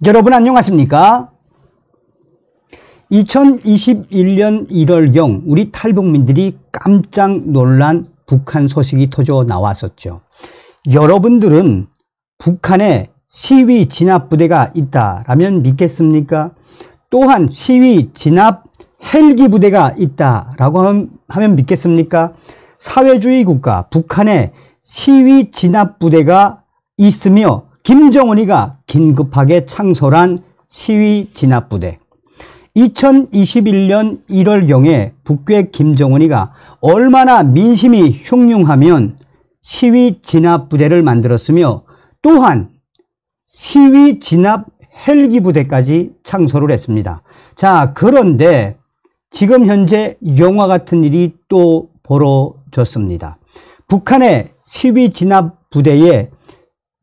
여러분 안녕하십니까? 2021년 1월경 우리 탈북민들이 깜짝 놀란 북한 소식이 터져 나왔었죠. 여러분들은 북한에 시위 진압 부대가 있다라면 믿겠습니까? 또한 시위 진압 헬기 부대가 있다라고 하면 믿겠습니까? 사회주의 국가 북한에 시위 진압 부대가 있으며 김정은이가 긴급하게 창설한 시위 진압 부대. 2021년 1월경에 북괴 김정은이가 얼마나 민심이 흉흉하면 시위 진압 부대를 만들었으며 또한 시위 진압 헬기 부대까지 창설을 했습니다. 자, 그런데 지금 현재 영화 같은 일이 또 벌어졌습니다. 북한의 시위 진압 부대에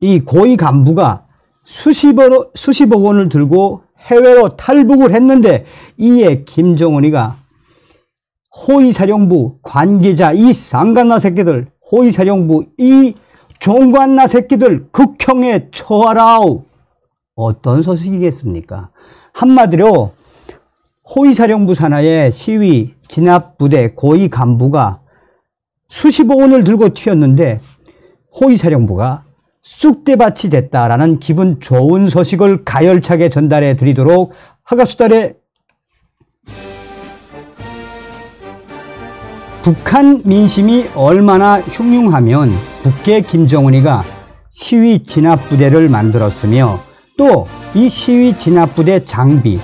이 고위 간부가 수십억 원을 들고 해외로 탈북을 했는데 이에 김정은이가 호위사령부 관계자 이 쌍간나 새끼들, 호위사령부 이 종관나 새끼들 극형에 처하라우. 어떤 소식이겠습니까? 한마디로 호위사령부 산하의 시위 진압부대 고위 간부가 수십억 원을 들고 튀었는데 호위사령부가 쑥대밭이 됐다라는 기분 좋은 소식을 가열차게 전달해 드리도록 하겠수다래. 북한 민심이 얼마나 흉흉하면 북괴 김정은이가 시위 진압부대를 만들었으며 또 이 시위 진압부대 장비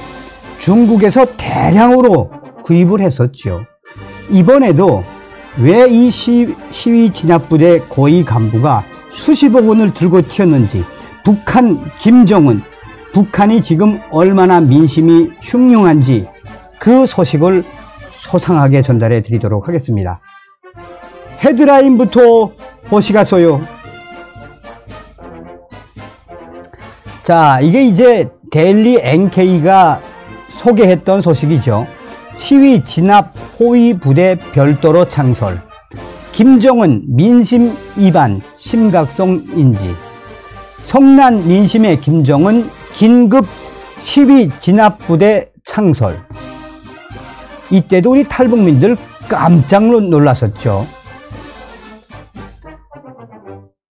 중국에서 대량으로 구입을 했었죠. 이번에도 왜 이 시위 진압부대 고위 간부가 수십억 원을 들고 튀었는지 북한 김정은 북한이 지금 얼마나 민심이 흉흉한지 그 소식을 소상하게 전달해 드리도록 하겠습니다. 헤드라인부터 보시겠어요. 자, 이게 이제 데일리 NK가 소개했던 소식이죠. 시위 진압 호위 부대 별도로 창설. 김정은 민심 이반 심각성 인지. 성난 민심의 김정은 긴급 시위 진압 부대 창설. 이때도 우리 탈북민들 깜짝 놀랐었죠.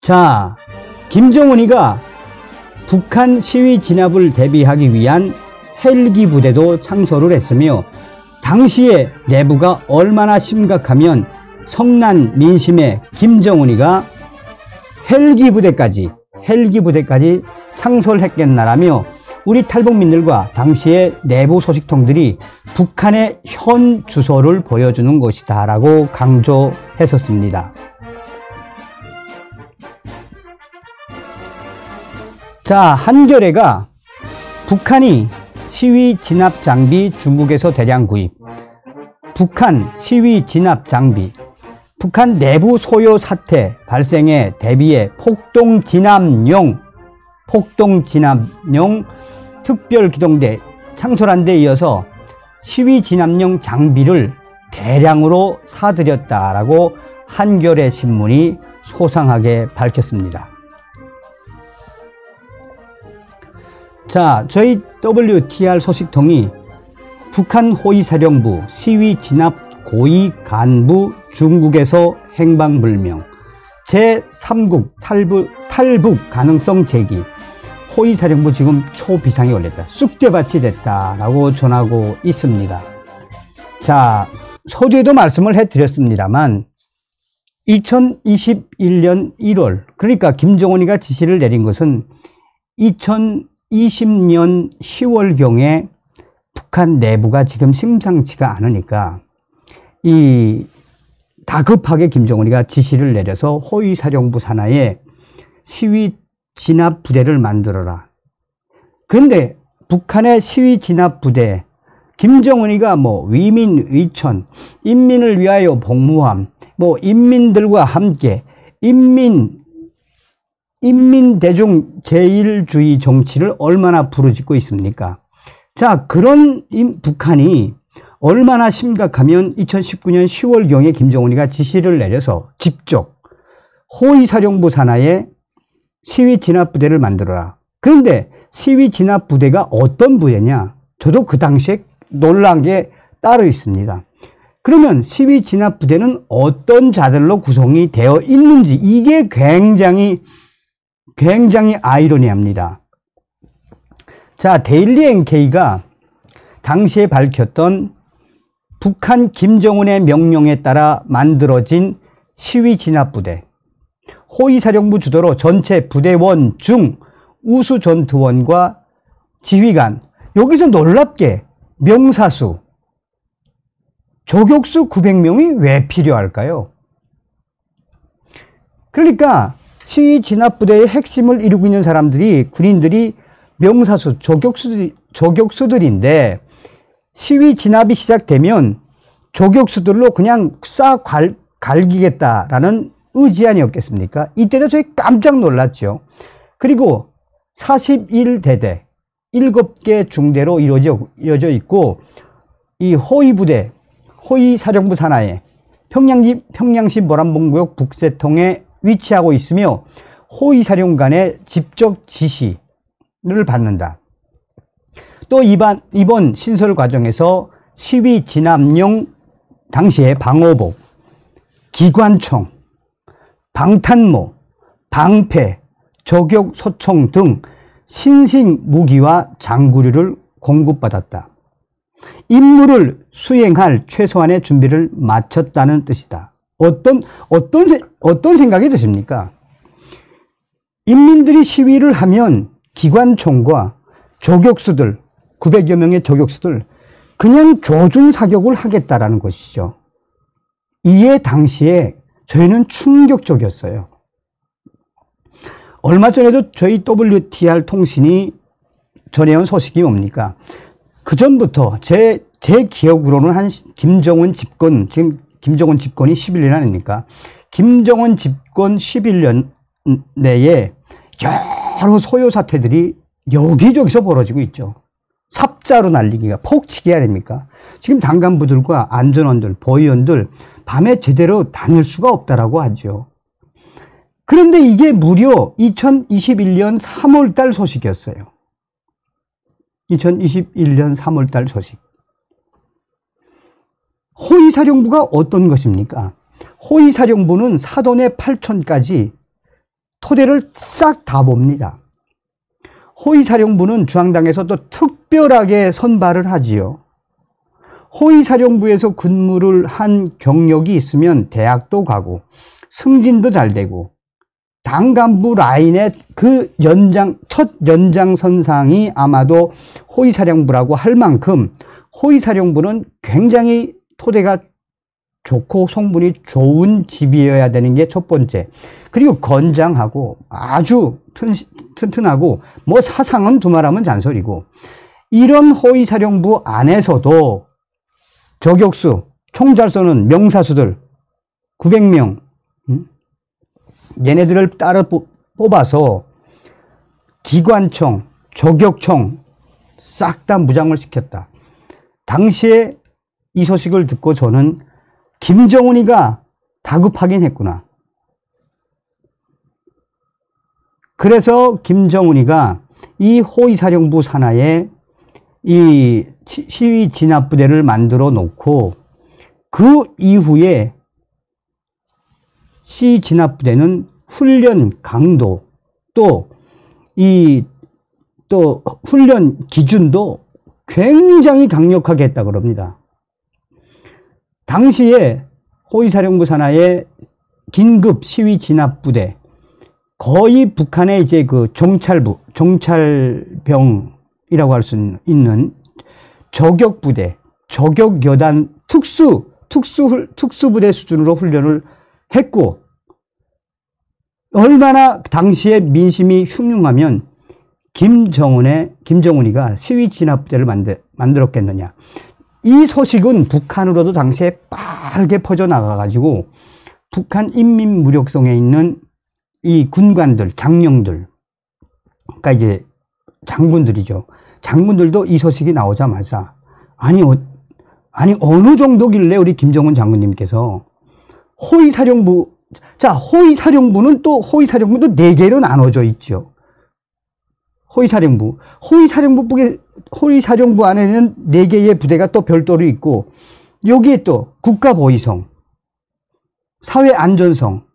자, 김정은이가 북한 시위 진압을 대비하기 위한 헬기 부대도 창설을 했으며 당시에 내부가 얼마나 심각하면 성난 민심의 김정은이가 헬기 부대까지 창설했겠나라며 우리 탈북민들과 당시의 내부 소식통들이 북한의 현 주소를 보여주는 것이다 라고 강조했었습니다. 자, 한겨레가 북한이 시위 진압 장비 중국에서 대량 구입. 북한 시위 진압 장비. 북한 내부 소요 사태 발생에 대비해 폭동 진압용 특별기동대 창설한 데 이어서 시위 진압용 장비를 대량으로 사들였다라고 한겨레 신문이 소상하게 밝혔습니다. 자, 저희 WTR 소식통이 북한 호위사령부 시위 진압 고위 간부 중국에서 행방불명, 제3국 탈북 가능성 제기, 호위사령부 지금 초비상에 올렸다, 쑥대밭이 됐다라고 전하고 있습니다. 자, 서두에도 말씀을 해드렸습니다만 2021년 1월, 그러니까 김정은이가 지시를 내린 것은 2020년 10월경에 북한 내부가 지금 심상치가 않으니까 이 다급하게 김정은이가 지시를 내려서 호위사령부 산하에 시위 진압 부대를 만들어라. 그런데 북한의 시위 진압 부대, 김정은이가 위민 위천, 인민을 위하여 복무함, 인민들과 함께 인민대중 제일주의 정치를 얼마나 부르짖고 있습니까? 자, 그런 북한이 얼마나 심각하면 2019년 10월경에 김정은이가 지시를 내려서 직접 호위사령부 산하에 시위 진압부대를 만들어라. 그런데 시위 진압 부대가 어떤 부대냐? 저도 그 당시에 놀란 게 따로 있습니다. 그러면 시위 진압 부대는 어떤 자들로 구성이 되어 있는지, 이게 굉장히 아이러니합니다. 자, 데일리 NK가 당시에 밝혔던 북한 김정은의 명령에 따라 만들어진 시위 진압 부대, 호위사령부 주도로 전체 부대원 중 우수전투원과 지휘관, 여기서 놀랍게 명사수, 저격수 900명이 왜 필요할까요? 그러니까 시위 진압 부대의 핵심을 이루고 있는 사람들이, 군인들이 명사수, 저격수들인데, 시위 진압이 시작되면 저격수들로 그냥 싹 갈기겠다라는 의지 아니었겠습니까? 이때도 저희 깜짝 놀랐죠. 그리고 41대대 7개 중대로 이루어져 있고, 이 호위부대, 호위사령부 산하에 평양시 모란봉구역 북새통에 위치하고 있으며 호위사령관의 직접 지시를 받는다. 또 이번 신설 과정에서 시위 진압용 당시의 방호복, 기관총, 방탄모, 방패, 저격 소총 등 신식 무기와 장구류를 공급받았다. 임무를 수행할 최소한의 준비를 마쳤다는 뜻이다. 어떤 생각이 드십니까? 인민들이 시위를 하면 기관총과 저격수들, 900여 명의 저격수들 그냥 조준 사격을 하겠다라는 것이죠. 이에 당시에 저희는 충격적이었어요. 얼마 전에도 저희 WTR 통신이 전해온 소식이 뭡니까? 그 전부터 제 기억으로는 한 김정은 집권, 지금 김정은 집권이 11년 아닙니까? 김정은 집권 11년 내에 여러 소요 사태들이 여기저기서 벌어지고 있죠. 삽자로 날리기가, 폭치기 아닙니까? 지금 당간부들과 안전원들, 보위원들 밤에 제대로 다닐 수가 없다라고 하죠. 그런데 이게 무려 2021년 3월달 소식이었어요. 2021년 3월달 소식. 호위사령부가 어떤 것입니까? 호위사령부는 사돈의 8촌까지 토대를 싹 다 봅니다. 호위사령부는 중앙당에서 또 특별하게 선발을 하지요. 호위사령부에서 근무를 한 경력이 있으면 대학도 가고 승진도 잘 되고 당 간부 라인의 그 첫 연장선상이 아마도 호위사령부라고 할 만큼 호위사령부는 굉장히 토대가 좋고 성분이 좋은 집이어야 되는 게 첫 번째. 그리고 건장하고 아주 튼튼하고 뭐 사상은 두말하면 잔소리고, 이런 호위사령부 안에서도 저격수, 총 잘 쏘는 명사수들 900명 얘네들을 따로 뽑아서 기관총, 저격총 싹 다 무장을 시켰다. 당시에 이 소식을 듣고 저는 김정은이가 다급하긴 했구나. 그래서 김정은이가 이 호위사령부 산하에 이 시위 진압부대를 만들어 놓고, 그 이후에 시위 진압부대는 훈련 강도, 또 훈련 기준도 굉장히 강력하게 했다 그럽니다. 당시에 호위사령부 산하의 긴급 시위 진압부대, 거의 북한의 이제 그 정찰병이라고 할 수 있는 저격부대, 저격여단 특수부대 수준으로 훈련을 했고, 얼마나 당시에 민심이 흉흉하면 김정은이가 시위 진압부대를 만들었겠느냐. 이 소식은 북한으로도 당시에 빠르게 퍼져나가가지고 북한 인민무력성에 있는 이 군관들, 장령들, 그러니까 이제 장군들이죠. 장군들도 이 소식이 나오자마자 아니 어느 정도길래 우리 김정은 장군님께서 호위사령부는 또 4개로 나눠져 있죠. 호위사령부. 호위사령부 안에는 4개의 부대가 또 별도로 있고, 여기에 또 국가보위성, 사회안전성,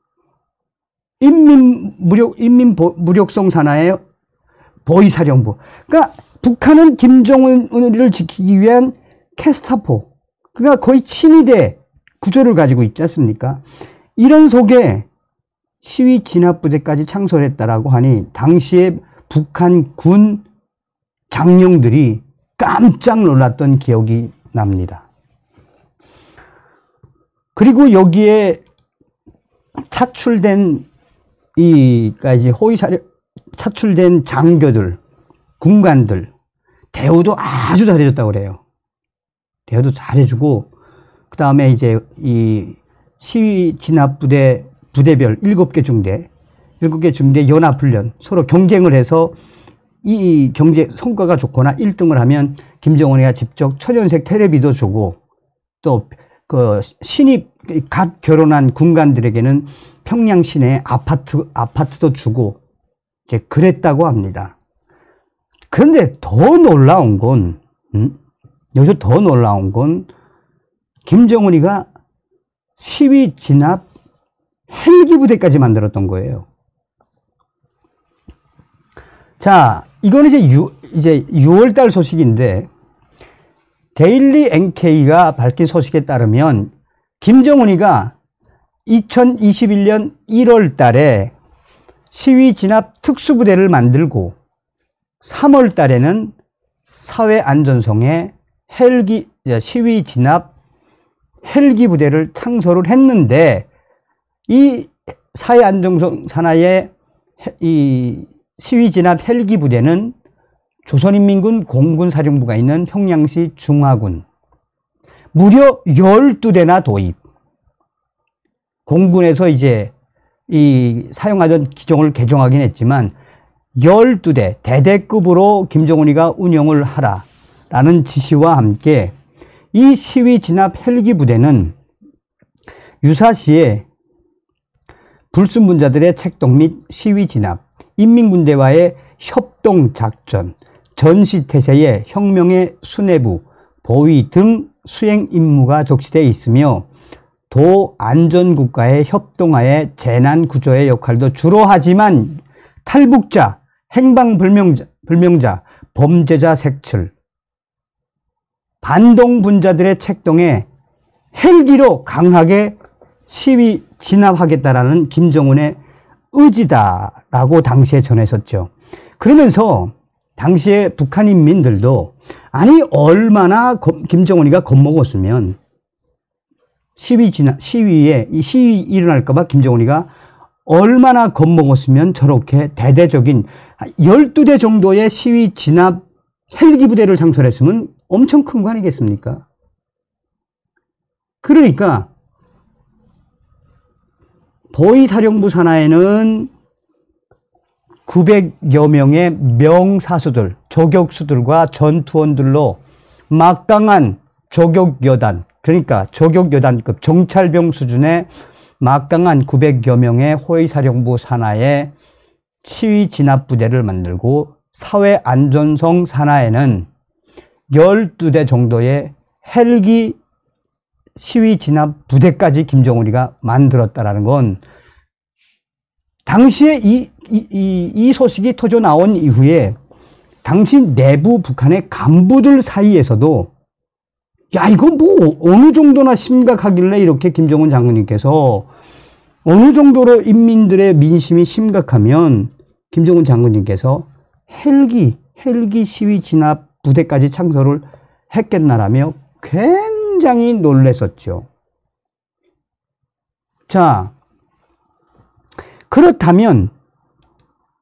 인민무력성 산하의 보위사령부. 그러니까 북한은 김정은을 지키기 위한 캐스타포, 그러니까 거의 친위대 구조를 가지고 있지 않습니까? 이런 속에 시위 진압부대까지 창설했다라고 하니 당시에 북한 군 장령들이 깜짝 놀랐던 기억이 납니다. 그리고 여기에 차출된 차출된 장교들, 군관들 대우도 아주 잘해줬다고 그래요. 대우도 잘해주고, 그 다음에 이제 이 시위 진압부대 부대별 7개 중대 연합훈련 서로 경쟁을 해서 이 경제 성과가 좋거나 1등을 하면 김정은이가 직접 천연색 테레비도 주고, 또 그 신입 갓 결혼한 군관들에게는 평양 시내 아파트도 주고 이제 그랬다고 합니다. 그런데 더 놀라운 건, 여기서 더 놀라운 건 김정은이가 시위 진압 헬기 부대까지 만들었던 거예요. 자, 이거는 이제 6월달 소식인데, 데일리 NK가 밝힌 소식에 따르면 김정은이가 2021년 1월 달에 시위 진압 특수부대를 만들고 3월 달에는 사회안전성에 시위 진압 헬기 부대를 창설을 했는데, 이 사회안전성 산하의 이 시위 진압 헬기 부대는 조선인민군 공군사령부가 있는 평양시 중화군 무려 12대나 도입. 공군에서 이제 사용하던 기종을 개종하긴 했지만 12대 대대급으로 김정은이가 운영을 하라라는 지시와 함께 이 시위 진압 헬기 부대는 유사시에 불순분자들의 책동 및 시위 진압, 인민군대와의 협동작전, 전시태세의 혁명의 수뇌부, 보위 등 수행 임무가 적시되어 있으며 도 안전국가의 협동하에 재난구조의 역할도 주로 하지만 탈북자, 행방불명자, 범죄자 색출, 반동분자들의 책동에 헬기로 강하게 시위 진압하겠다라는 김정은의 의지다라고 당시에 전했었죠. 그러면서 당시에 북한 인민들도 아니 얼마나 김정은이가 겁먹었으면 시위에 시위 일어날까봐 김정은이가 얼마나 겁먹었으면 저렇게 대대적인 12대 정도의 시위 진압 헬기 부대를 창설했으면 엄청 큰 거 아니겠습니까? 그러니까 보위사령부 산하에는 900여 명의 명사수들, 저격수들과 전투원들로 막강한 저격여단, 그러니까 저격여단급 정찰병 수준의 막강한 900여 명의 호위사령부 산하에 시위 진압 부대를 만들고 사회안전성 산하에는 12대 정도의 헬기 시위 진압 부대까지 김정은이가 만들었다라는 건 당시에 이 소식이 터져 나온 이후에 당시 내부 북한의 간부들 사이에서도 야, 이거 뭐 어느 정도나 심각하길래 이렇게 김정은 장군님께서 어느 정도로 인민들의 민심이 심각하면 김정은 장군님께서 헬기 시위 진압 부대까지 창설을 했겠나라며 굉장히 놀랬었죠. 자, 그렇다면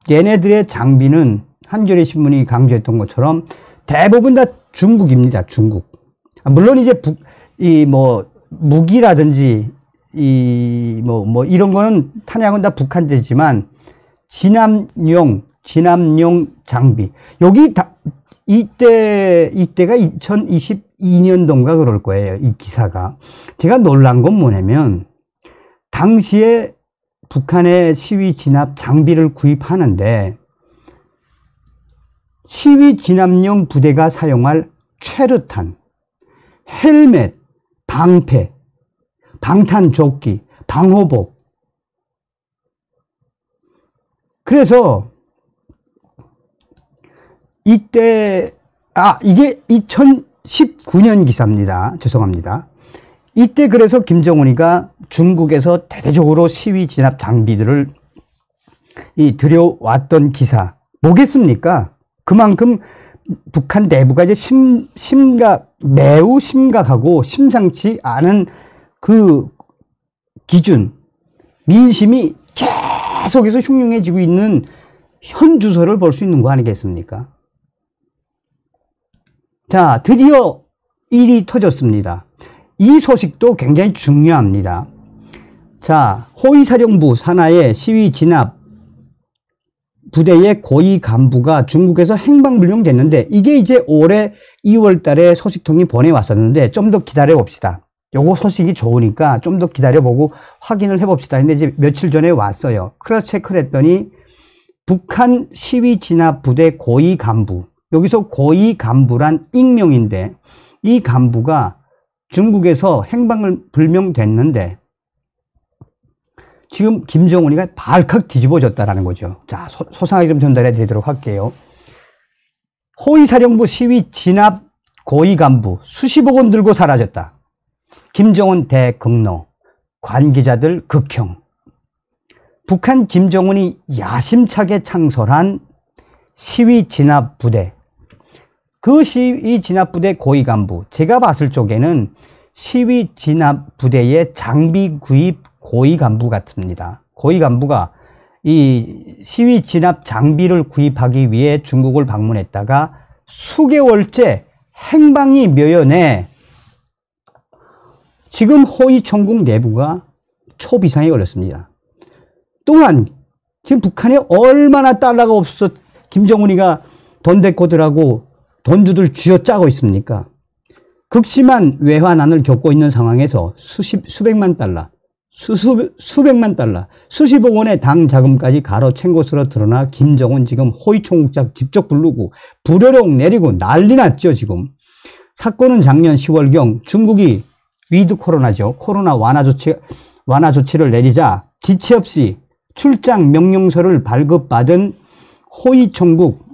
얘네들의 장비는 한겨레 신문이 강조했던 것처럼 대부분 다 중국입니다. 중국. 물론 이제 무기라든지 이런 거는 탄약은 다 북한제지만 진압용 장비. 여기 이때가 2022년도인가 그럴 거예요. 이 기사가. 제가 놀란 건 뭐냐면 당시에 북한의 시위 진압 장비를 구입하는데 시위 진압용 부대가 사용할 최루탄, 헬멧, 방패, 방탄조끼, 방호복. 그래서 이때 이게 2019년 기사입니다. 죄송합니다. 이때 그래서 김정은이가 중국에서 대대적으로 시위 진압 장비들을 들여왔던 기사 뭐겠습니까? 그만큼 북한 내부가 이제 매우 심각하고 심상치 않은 그 기준, 민심이 계속해서 흉흉해지고 있는 현 주소를 볼 수 있는 거 아니겠습니까? 자, 드디어 일이 터졌습니다. 이 소식도 굉장히 중요합니다. 자, 호위사령부 산하의 시위 진압 부대의 고위 간부가 중국에서 행방불명됐는데, 이게 이제 올해 2월 달에 소식통이 보내왔었는데 좀 더 기다려 봅시다. 요거 소식이 좋으니까 좀 더 기다려보고 확인을 해봅시다. 근데 이제 며칠 전에 왔어요. 크로스 체크를 했더니 북한 시위 진압 부대 고위 간부, 여기서 고위 간부란 익명인데 이 간부가 중국에서 행방을 불명됐는데 지금 김정은이가 발칵 뒤집어졌다라는 거죠. 자, 소상하게 좀 전달해 드리도록 할게요. 호위사령부 시위 진압 고위 간부 수십억 원 들고 사라졌다. 김정은 대극노, 관계자들 극형. 북한 김정은이 야심차게 창설한 시위 진압 부대. 그 시위 진압 부대 고위 간부, 제가 봤을 적에는 시위 진압 부대의 장비 구입 고위 간부 같습니다. 고위 간부가 이 시위 진압 장비를 구입하기 위해 중국을 방문했다가 수개월째 행방이 묘연해 지금 호위총국 내부가 초비상에 걸렸습니다. 또한 지금 북한에 얼마나 달러가 없어 김정은이가 돈 대코들하고 돈주들 쥐어짜고 있습니까? 극심한 외환난을 겪고 있는 상황에서 수백만 달러, 수백만 달러, 수십억 원의 당 자금까지 가로챈 것으로 드러나 김정은 지금 호위총국장 직접 부르고 부르륵 내리고 난리 났죠. 지금 사건은 작년 10월경 중국이 위드 코로나죠. 코로나 완화 조치를 내리자 지체 없이 출장 명령서를 발급받은 호위총국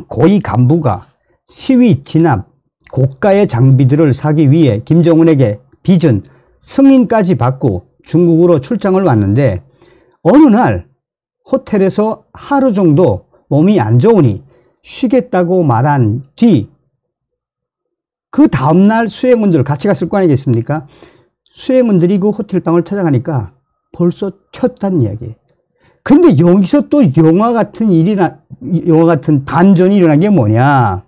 고위 간부가 시위 진압 고가의 장비들을 사기 위해 김정은에게 빚은 승인까지 받고 중국으로 출장을 왔는데 어느 날 호텔에서 하루 정도 몸이 안 좋으니 쉬겠다고 말한 뒤 그 다음날 수행원들 같이 갔을 거 아니겠습니까? 수행원들이 그 호텔방을 찾아가니까 벌써 켰단 이야기예요. 근데 여기서 또 영화 같은 반전이 일어난 게 뭐냐.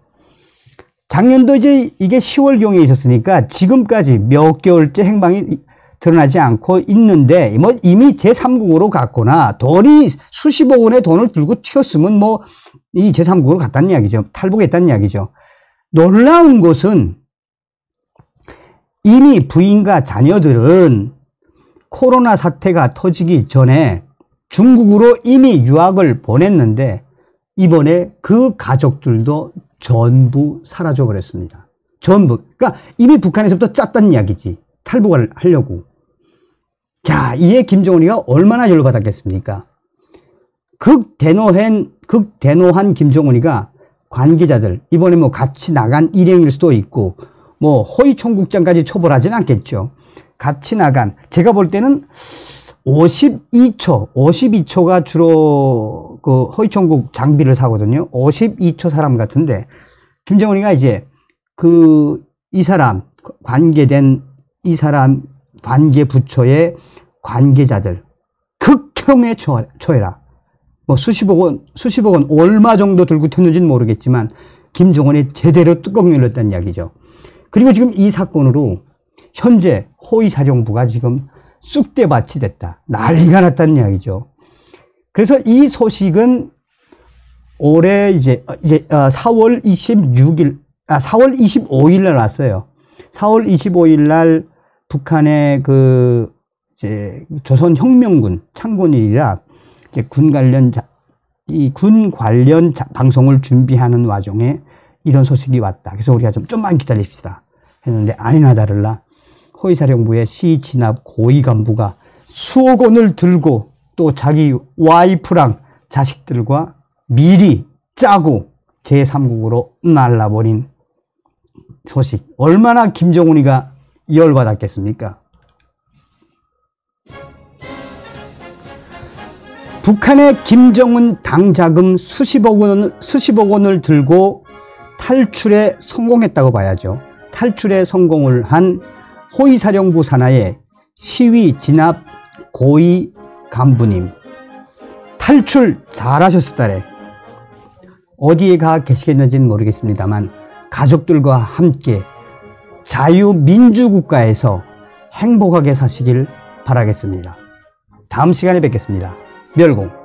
작년도 이제 이게 10월경에 있었으니까 지금까지 몇 개월째 행방이 드러나지 않고 있는데 뭐 이미 제3국으로 갔거나 돈이 수십억 원의 돈을 들고 튀었으면 뭐 이 제3국으로 갔다는 이야기죠. 탈북했다는 이야기죠. 놀라운 것은 이미 부인과 자녀들은 코로나 사태가 터지기 전에 중국으로 이미 유학을 보냈는데 이번에 그 가족들도 전부 사라져 버렸습니다. 전부. 그러니까 이미 북한에서부터 짰다는 이야기지. 탈북을 하려고. 자, 이에 김정은이가 얼마나 열받았겠습니까? 극대노한 김정은이가 관계자들, 이번에 뭐 같이 나간 일행일 수도 있고, 뭐 호위총국장까지 처벌하진 않겠죠. 같이 나간, 제가 볼 때는 52초가 주로 그 호위총국 장비를 사거든요. 52초 사람 같은데, 김정은이가 이제 이 사람, 관계된 이 사람 관계부처의 관계자들, 극형에 처해라. 뭐 수십억 원 얼마 정도 들고 튀었는지는 모르겠지만 김정은이 제대로 뚜껑 열렸다는 이야기죠. 그리고 지금 이 사건으로 현재 호위사령부가 지금 쑥대밭이 됐다. 난리가 났다는 이야기죠. 그래서 이 소식은 올해 이제 4월 25일 날 왔어요. 4월 25일 날 북한의 이제 조선혁명군 창군이라 이제 군 관련 이 군 관련 방송을 준비하는 와중에 이런 소식이 왔다. 그래서 우리가 좀만 기다립시다 했는데 아니나 다를라 호위사령부의 시진압 고위 간부가 수억 원을 들고 또 자기 와이프랑 자식들과 미리 짜고 제3국으로 날라버린 소식. 얼마나 김정은이가 열받았겠습니까? 북한의 김정은 당자금 수십억 원을 들고 탈출에 성공했다고 봐야죠. 탈출에 성공을 한 호위사령부 산하의 시위 진압 고위 간부님. 탈출 잘하셨다래. 어디에 가 계시겠는지는 모르겠습니다만 가족들과 함께 자유민주국가에서 행복하게 사시길 바라겠습니다. 다음 시간에 뵙겠습니다. 멸공.